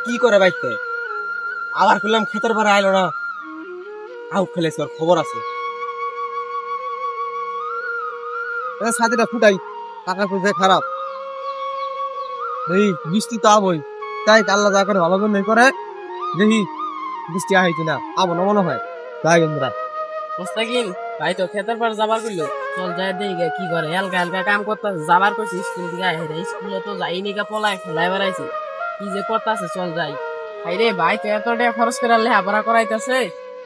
কি করে বাইতে আবার করলাম ক্ষেতের পারে আইলো না আউ খেলেছে ওর খবর আছে ছাতিটা ফুটাই টাকা পয়সা খারাপ এই বৃষ্টি তো আবই তাই আল্লাহ যা করে ভালো করে করে দেখি বৃষ্টি আইছে না আবো না মনে হয় তাই বন্ধুরা মুস্তাকিম ভাই তো খেতের পর যাবার করলো চল যাই দেখি কি করে হালকা হালকা কাম করতে যাবার করছি স্কুল দিকে আহে স্কুলে তো যাইনি কা পলায় খেলায় বেড়াইছে কি যে করতেছে চল যাই ভাই রে ভাই তো এত টাকা খরচ করে লেখাপড়া করাইতেছে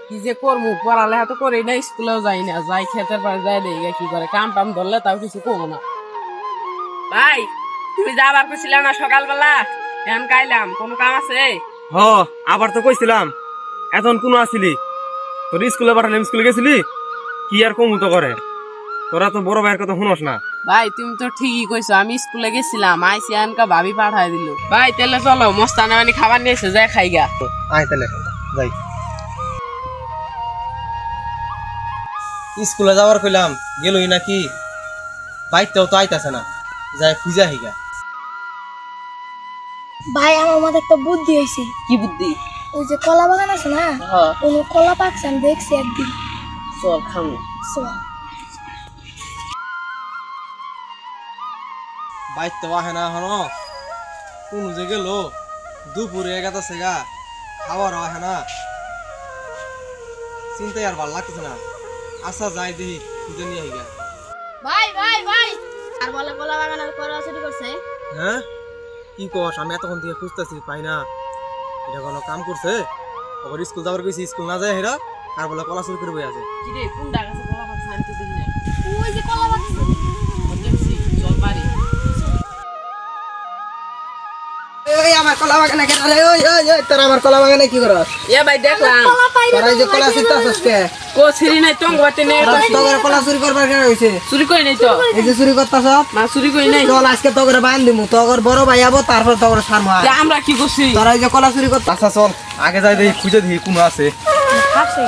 কি যে করবো পড়ালেখা তো করি না স্কুলেও যাই না যাই খেতের পর যাই দেখি কি করে কাম টাম ধরলে তাও কিছু কমো না ভাই তুমি যাবার করছিলে না সকালবেলা এখন কাইলাম কোনো কাম আছে হ আবার তো কইছিলাম এখন কোন আসিলি তোর স্কুলে পাঠালাম স্কুলে গেছিলি কি আর কমু তো করে তোরা তো বড় ভাইয়ের কথা শুনোস না ভাই তুমি তো ঠিকই কইছো আমি স্কুলে গেছিলাম আইসি আনকা ভাবি পাঠাই দিল ভাই তাহলে চলো মস্তানা মানে খাবার নিয়েছে যাই খাইগা আয় তাহলে যাই স্কুলে যাওয়ার কইলাম গেলই নাকি বাইকটাও তো আইতাছে না যাই খুঁজা হিগা ভাই আমার মাথায় একটা বুদ্ধি হয়েছে কি বুদ্ধি ওই যে কলা বাগান আছে না হ্যাঁ কোন কলা পাকছে আমি দেখছি একদিন চল খামু চল। বাইক তো আহে না হন কোন যে গেল দুপুরে এগাতাছে গা খাওয়ার আহে না চিন্তাই আর ভাল লাগতেছে না আচ্ছা যাই দেখি খুঁজে নিয়ে হিগা ভাই ভাই ভাই আর বলে কলা বাগানের কলা চুরি করছে হ্যাঁ কি কস আমি এতক্ষণ থেকে খুঁজতেছি পাই না এটা কোনো কাম করছে আবার স্কুল যাবার গেছি স্কুল না যায় হেরা আর বলে কলা চুরি করে বই আছে কি রে কোন ডাকাছে কলা পাচ্ছে আমি তো দেখি না ওই যে কলা বাগান দেখছি চল পারি ওই আমার কলা বাগানে কেন রে ওই ওই ওই তোর আমার কলা বাগানে কি করস এ ভাই দেখলাম কলা পাই তোর এই যে কলা ছিটাছস কে কো ছিরি নাই টং বাতে নে তোর কলা চুরি করবার কেন হইছে চুরি কই নাই তো এই যে চুরি করতাছ না চুরি কই নাই চল আজকে তোর বাঁধ দিমু তোর বড় ভাই আবো তারপর তোর সারমা তা আমরা কি করছি তোর এই যে কলা চুরি করতাছ আচ্ছা চল আগে যাই দেখি খুঁজে দেখি কোন আছে খাচ্ছে